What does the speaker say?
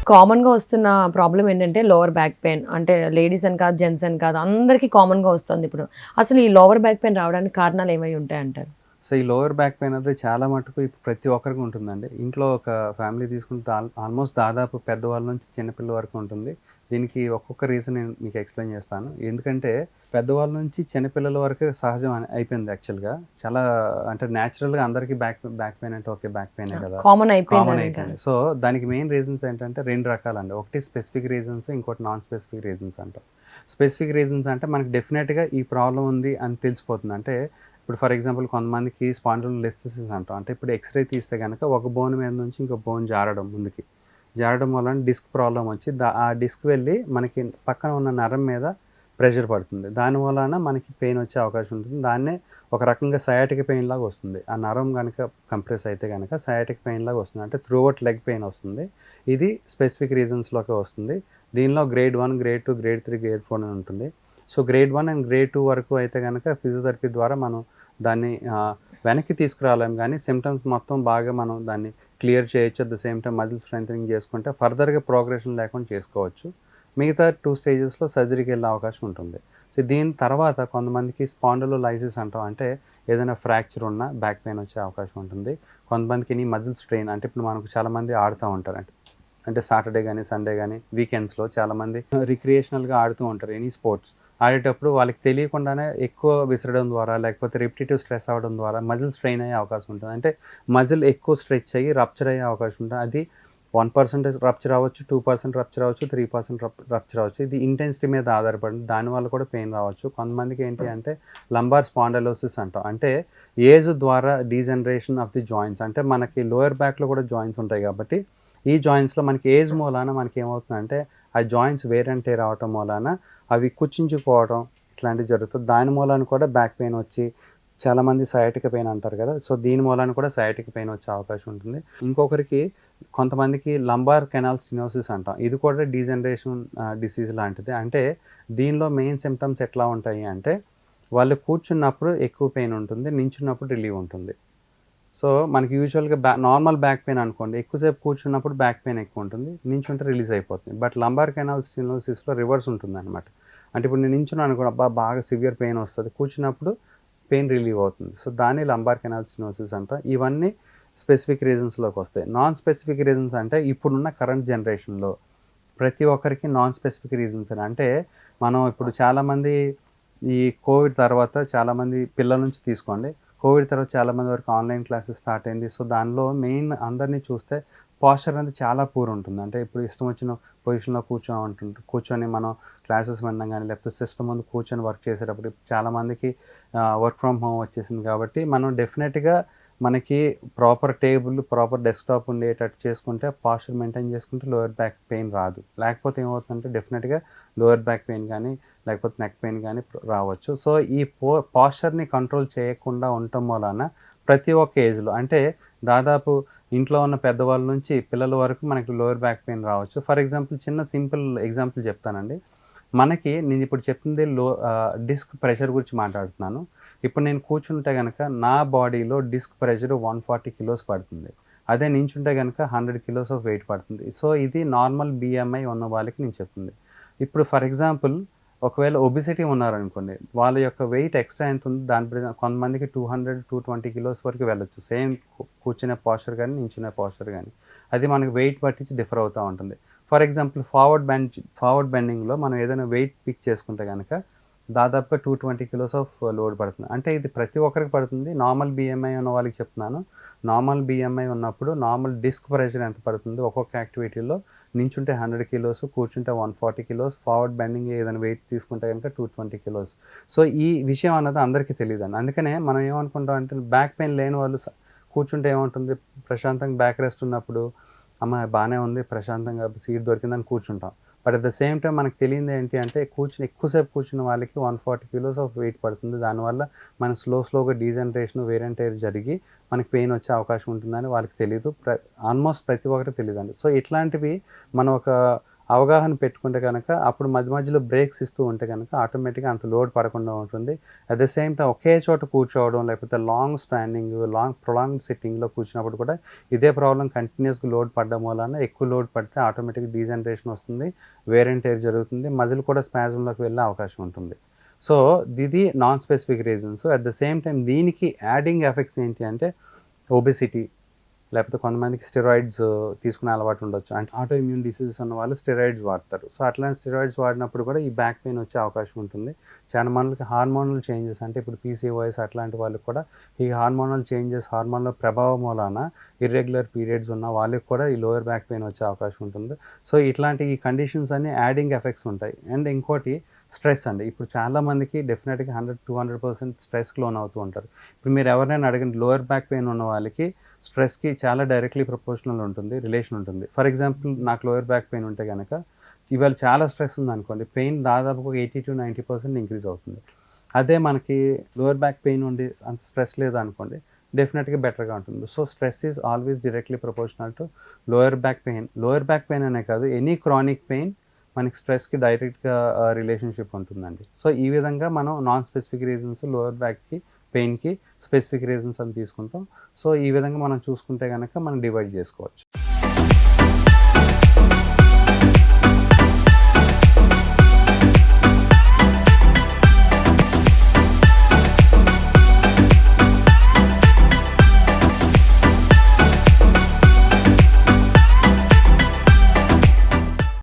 కామన్‌గా వస్తున్న ప్రాబ్లమ్ ఏంటంటే లోవర్ బ్యాక్ పెయిన్. అంటే లేడీస్ అని కాదు, జెంట్స్ అని కాదు అందరికీ కామన్‌గా వస్తుందిప్పుడు. అసలు ఈ లోవర్ బ్యాక్ పెయిన్ రావడానికి కారణాలు ఏమై ఉంటాయంటారు? సో, ఈ లోవర్ బ్యాక్ పెయిన్ అనేది చాలా మటుకు ఇప్పుడు ప్రతి ఒక్కరికి ఉంటుందండి. ఇంట్లో ఒక ఫ్యామిలీ తీసుకుంటే ఆల్మోస్ట్ దాదాపు పెద్దవాళ్ళ నుంచి చిన్న పిల్లల వరకు ఉంటుంది. దీనికి ఒక్కొక్క రీజన్ నేను మీకు ఎక్స్‌ప్లెయిన్ చేస్తాను. ఎందుకంటే పెద్దవాళ్ళ నుంచి చిన్న పిల్లల వరకు సహజం అయిపోయింది యాక్చువల్‌గా. చాలా అంటే నేచురల్‌గా అందరికీ బ్యాక్ పెయిన్ అంటే ఓకే. బ్యాక్ పెయినే కదా! కామన్ కామన్ అయిపోయిందనంటారు. అయిపోయింది. సో, దానికి మెయిన్ రీజన్స్ ఏంటంటే 2 రకాలండి. ఒకటి స్పెసిఫిక్ రీజన్స్, ఇంకోటి నాన్ స్పెసిఫిక్ రీజన్స్ అంటాం. స్పెసిఫిక్ రీజన్స్ అంటే మనకు డెఫినిట్‌గా ఈ ప్రాబ్లమ్ ఉంది అని తెలిసిపోతుంది. అంటే ఇప్పుడు ఫర్ ఎగ్జాంపుల్ కొంతమందికి స్పాండిలోలిస్థెసిస్ అంటాం. అంటే ఇప్పుడు ఎక్స్‌రే తీస్తే గనక ఒక బోన్ మీద నుంచి ఇంకో బోన్ జారడం ముందుకి. జారడం వలన డిస్క్ ప్రాబ్లమ్ వచ్చి ఆ డిస్క్ వెళ్ళి మనకి పక్కన ఉన్న నరం మీద ప్రెషర్ పడుతుంది. దాని వలన మనకి పెయిన్ వచ్చే అవకాశం ఉంటుంది. దాన్నే ఒక రకంగా సయాటిక్ పెయిన్ లాగా వస్తుంది. ఆ నరం గనక కంప్రెస్ అయితే గనక సయాటిక్ పెయిన్ లాగా వస్తుంది. అంటే త్రూఅవుట్ లెగ్ పెయిన్ వస్తుంది. ఇది స్పెసిఫిక్ రీజన్స్‌లోకే వస్తుంది. దీనిలో గ్రేడ్ 1, గ్రేడ్ 2, గ్రేడ్ 3, గ్రేడ్ 4 అని ఉంటుంది. సో, గ్రేడ్ 1 అండ్ గ్రేడ్ 2 వరకు అయితే గనక ఫిజియోథెరపీ ద్వారా మనం దాన్ని వెనక్కి తీసుకురాలేం గానీ, సిమ్టమ్స్ మొత్తం బాగా మనం దాన్ని క్లియర్ చేయొచ్చు. At the same time muscle strengthening చేసుకుంటే ఫర్దర్‌గా ప్రోగ్రెషన్ లేకుండా చేసుకోవచ్చు. మిగతా 2 స్టేజెస్‌లో సర్జరీకెళ్ళే అవకాశం ఉంటుంది. సో, దీని తర్వాత కొంతమందికి స్పాండిలోలైసిస్ అంటాం. అంటే ఏదైనా ఫ్రాక్చర్ ఉన్నా బ్యాక్ పెయిన్ వచ్చే అవకాశం ఉంటుంది. కొంతమందికి మజిల్ స్ట్రెయిన్ అంటే ఇప్పుడు మనకు చాలామంది ఆడుతా ఉంటారు. అంటే సాటర్‌డే గానీ, సండే గానీ, వీకెండ్స్‌లో చాలామంది రిక్రియేషనల్‌గా ఆడుతూ ఉంటారు ఎనీ స్పోర్ట్స్. ఆడేటప్పుడు వాళ్ళకి తెలియకుండానే ఎక్కువ విసరడం ద్వారా, లేకపోతే రిపిటీటివ్ స్ట్రెస్ అవ్వడం ద్వారా మజిల్ స్ట్రెయిన్ అయ్యే అవకాశం ఉంటుంది. అంటే మజిల్ ఎక్కువ స్ట్రెచ్ అయ్యి రప్చర్ అయ్యే అవకాశం ఉంటుంది. అది 1% రప్చర్ అవ్వచ్చు, 2% రప్చర్ అవ్వచ్చు, 3% రప్చర్ అవ్వచ్చు. ఇది ఇంటెన్సిటీ మీద ఆధారపడింది. దానివల్ల కూడా పెయిన్ రావచ్చు. కొంతమందికి ఏంటి అంటే లంబార్ స్పాండిలోసిస్ అంటాం. అంటే ఏజ్ ద్వారా డీజనరేషన్ ఆఫ్ ది జాయింట్స్. అంటే మనకి లోయర్ బ్యాక్‌లో కూడా జాయింట్స్ ఉంటాయి కాబట్టి ఈ జాయింట్స్‌లో మనకి ఏజ్ మూలాన మనకేమవుతుందంటే, ఆ జాయింట్స్ వేర్ అండ్ టేర్ అవ్వటం మూలాన అవి కుచించుకుపోవడం ఇట్లాంటివి జరుగుతుంది. దాని మూలాన కూడా బ్యాక్ పెయిన్ వచ్చి చాలామంది సయాటికా పెయిన్ అంటారు కదా! సో, దీని మూలాన కూడా సయాటికా పెయిన్ వచ్చే అవకాశం ఉంటుంది. ఇంకొకరికి కొంతమందికి లంబార్ కెనాల్ స్టెనోసిస్ అంటాం. ఇది కూడా డీజనరేషన్ డిసీజ్ లాంటిదే. అంటే దీనిలో మెయిన్ సింప్టమ్స్ ఎట్లా ఉంటాయి అంటే, వాళ్ళు కూర్చున్నప్పుడు ఎక్కువ పెయిన్ ఉంటుంది. నించున్నప్పుడు రిలీవ్ ఉంటుంది. సో, మనకి యూజువల్‌గా నార్మల్ బ్యాక్ పెయిన్ అనుకోండి. ఎక్కువసేపు కూర్చున్నప్పుడు బ్యాక్ పెయిన్ ఎక్కువుంటుంది. నించుంటే రిలీజ్ అయిపోతుంది. బట్ లంబార్ కెనాల్ స్టెనోసిస్‌లో రివర్స్ ఉంటుందనమాట. అంటే ఇప్పుడు నేను నించున్నాను అనుకో అబ్బా! బాగా సివియర్ పెయిన్ వస్తది. కూర్చున్నప్పుడు పెయిన్ రిలీవ్ అవుతుంది. సో, దాన్ని లంబార్ కెనాల్ స్టెనోసిస్ అంటాం. ఇవన్నీ స్పెసిఫిక్ రీజన్స్‌లోకొస్తాయి. నాన్ స్పెసిఫిక్ రీజన్స్ అంటే ఇప్పుడున్న కరెంట్ జనరేషన్‌లో ప్రతి ఒక్కరికి నాన్ స్పెసిఫిక్ రీజన్స్ అని. అంటే మనం ఇప్పుడు చాలామంది ఈ కోవిడ్ తర్వాత చాలామంది పిల్లల నుంచి తీసుకోండి. కోవిడ్ తర్వాత చాలామంది వరకు ఆన్‌లైన్ క్లాసెస్ స్టార్ట్ అయింది. సో, దానిలో మెయిన్ అందరిని చూస్తే పోస్చర్ అనేది చాలా పూర్ ఉంటుంది. అంటే ఇప్పుడు ఇష్టం వచ్చిన పొజిషన్‌లో కూర్చొని మనం క్లాసెస్ వినడం గాని, లేకపోతే సిస్టమ్ ముందు కూర్చొని వర్క్ చేసేటప్పుడు చాలామందికి వర్క్ ఫ్రమ్ హోమ్ వచ్చేసింది కాబట్టి, మనం డెఫినిట్‌గా మనకి ప్రాపర్ టేబుల్, ప్రాపర్ డెస్క్‌టాప్ ఉండేటట్టు చేసుకుంటే, పోస్చర్ మెయింటైన్ చేసుకుంటే లోయర్ బ్యాక్ పెయిన్ రాదు. లేకపోతే ఏమవుతుందంటే డెఫినిట్‌గా లోయర్ బ్యాక్ పెయిన్ గానీ, లేకపోతే నెక్ పెయిన్ గానీ రావచ్చు. సో, ఈ పోస్చర్‌ని కంట్రోల్ చేయకుండా ఉండటం మూలాన ప్రతి ఒక్క ఏజ్‌లో అంటే దాదాపు ఇంట్లో ఉన్న పెద్దవాళ్ళ నుంచి పిల్లల వరకు మనకి లోయర్ బ్యాక్ పెయిన్ రావచ్చు. ఫర్ ఎగ్జాంపుల్ చిన్న సింపుల్ ఎగ్జాంపుల్ చెప్తానండి. మనకి నేనిప్పుడు చెప్తుంది డిస్క్ ప్రెషర్ గురించి మాట్లాడుతున్నాను. ఇప్పుడు నేను కూర్చుంటే గనక నా బాడీలో డిస్క్ ప్రెషర్ 140 కిలోస్ పడుతుంది. అదే నించుంటే గనక 100 కిలోస్ ఆఫ్ వెయిట్ పడుతుంది. సో, ఇది నార్మల్ BMI ఉన్న వాళ్ళకి నేను చెప్తుంది. ఇప్పుడు ఫర్ ఎగ్జాంపుల్ ఒకవేళ ఒబెసిటీ ఉన్నారనుకోండి. వాళ్ళ యొక్క వెయిట్ ఎక్స్‌ట్రా ఎంతుంది దాని కొంతమందికి 200, 220 కిలోస్ వరకు వెళ్ళొచ్చు. సేమ్ కూర్చునే పోస్చర్ గాని, నించునే పోస్చర్ గాని. అది మనకి వెయిట్ పట్టించి డిఫర్ అవుతా ఉంటుంది. ఫర్ ఎగ్జాంపుల్ ఫార్వర్డ్ బెండింగ్‌లో మనం ఏదైనా వెయిట్ పిక్ చేసుకుంటే గనక దాదాపుగా 220 కిలోస్ ఆఫ్ లోడ్ పడుతుంది. అంటే ఇది ప్రతి ఒక్కరికి పడుతుంది. నార్మల్ BMI ఉన్న వాళ్ళకి చెప్తున్నాను. నార్మల్ BMI ఉన్నప్పుడు నార్మల్ డిస్క్ ప్రెషర్ ఎంత పడుతుందో ఒక్కొక్క యాక్టివిటీలో నించుంటే 100 కిలోస్, కూర్చుంటే 140 కిలోస్, ఫార్వర్డ్ బెండింగ్ ఏదైనా వెయిట్ తీసుకుంటే గనుక 220 కిలోస్. సో, ఈ విషయం అన్నది అందరికీ తెలీదండి. అందుకనే మనం ఏమనుకుంటాం అంటే బ్యాక్ పెయిన్ లేని వాళ్ళు కూర్చుంటే ఏముంటుంది ప్రశాంతంగా బ్యాక్ రెస్ట్ ఉన్నప్పుడు, బానే ఉంది ప్రశాంతంగా సీట్ దొరికిందని కూర్చుంటాం. But at the same time మనకు తెలియనిది ఏంటి అంటే ఎక్కువసేపు కూర్చున్న వాళ్ళకి 140 కిలోస్ ఆఫ్ వెయిట్ పడుతుంది. దానివల్ల మన స్లోగా డీజనరేషన్, వేర్ అండ్ టేర్ జరిగి మనకి పెయిన్ వచ్చే అవకాశం ఉంటుందని వాళ్ళకి తెలీదు. ఆల్మోస్ట్ ప్రతి ఒక్కరికి తెలీదండి. సో, ఇట్లాంటివి మనం ఒక అవగాహన పెట్టుకుంటే కనుక అప్పుడు మధ్య మధ్యలో బ్రేక్స్ ఇస్తూ ఉంటే కనుక ఆటోమేటిక్గా అంత లోడ్ పడకుండా ఉంటుంది. అట్ ద సేమ్ టైం ఒకే చోట కూర్చోవడం, లేకపోతే లాంగ్ స్టాండింగ్, ప్రొలాంగ్డ్ సిట్టింగ్లో కూర్చున్నప్పుడు కూడా ఇదే ప్రాబ్లం కంటిన్యూస్గా లోడ్ పడడం వలన ఎక్కువ లోడ్ పడితే ఆటోమేటిక్గా డీజనరేషన్ వస్తుంది, వేర్ అండ్ టేర్ జరుగుతుంది, మజిల్ కూడా స్పాజంలోకి వెళ్ళే అవకాశం ఉంటుంది. సో ఇది non specific reasons. At the same time దీనికి యాడింగ్ ఎఫెక్ట్స్ ఏంటి అంటే ఒబెసిటీ, లేకపోతే కొంతమందికి స్టెరాయిడ్స్ తీసుకునే అలవాటు ఉండొచ్చు. అంటే ఆటో ఇమ్యూన్ డిసీజెస్ ఉన్న వాళ్ళు స్టెరాయిడ్స్ వాడతారు. సో అట్లాంటి స్టెరాయిడ్స్ వాడినప్పుడు కూడా ఈ బ్యాక్ పెయిన్ వచ్చే అవకాశం ఉంటుంది. చాలా మందికి హార్మోనల్ చేంజెస్, అంటే ఇప్పుడు పీసీఓఎస్ అట్లాంటి వాళ్ళకి కూడా ఈ హార్మోనల్ చేంజెస్, హార్మోన్ల ప్రభావం మూలాన ఇర్రెగ్యులర్ పీరియడ్స్ ఉన్న వాళ్ళకి కూడా ఈ లోయర్ బ్యాక్ పెయిన్ వచ్చే అవకాశం ఉంటుంది. సో ఇట్లాంటి ఈ కండిషన్స్ అన్ని యాడింగ్ ఎఫెక్ట్స్ ఉంటాయి. అండ్ ఇంకోటి స్ట్రెస్ అండి. ఇప్పుడు చాలామందికి డెఫినెట్గా 100-200% స్ట్రెస్కి లోన్ అవుతూ ఉంటారు. ఇప్పుడు మీరు ఎవరినైనా అడగండి, లోయర్ బ్యాక్ పెయిన్ ఉన్న వాళ్ళకి స్ట్రెస్కి చాలా డైరెక్ట్లీ ప్రపోర్షనల్ ఉంటుంది, రిలేషన్ ఉంటుంది. ఫర్ ఎగ్జాంపుల్ నాకు లోయర్ బ్యాక్ పెయిన్ ఉంటే కనుక ఇవాళ చాలా స్ట్రెస్ ఉందనుకోండి, పెయిన్ దాదాపు 80-90% ఇంక్రీజ్ అవుతుంది. అదే మనకి లోయర్ బ్యాక్ పెయిన్ ఉండి అంత స్ట్రెస్ లేదనుకోండి, డెఫినెట్గా బెటర్గా ఉంటుంది. So stress is always directly proportional to lower back pain. Lower back pain అనే కాదు, ఎనీ క్రానిక్ పెయిన్ మనకి స్ట్రెస్కి డైరెక్ట్గా రిలేషన్షిప్ ఉంటుందండి. సో ఈ విధంగా మనం నాన్ స్పెసిఫిక్ రీజన్స్ లోయర్ బ్యాక్కి, పెయిన్కి స్పెసిఫిక్ రీజన్స్ అని తీసుకుంటాం. సో ఈ విధంగా మనం చూసుకుంటే కనుక మనం డివైడ్ చేసుకోవచ్చు.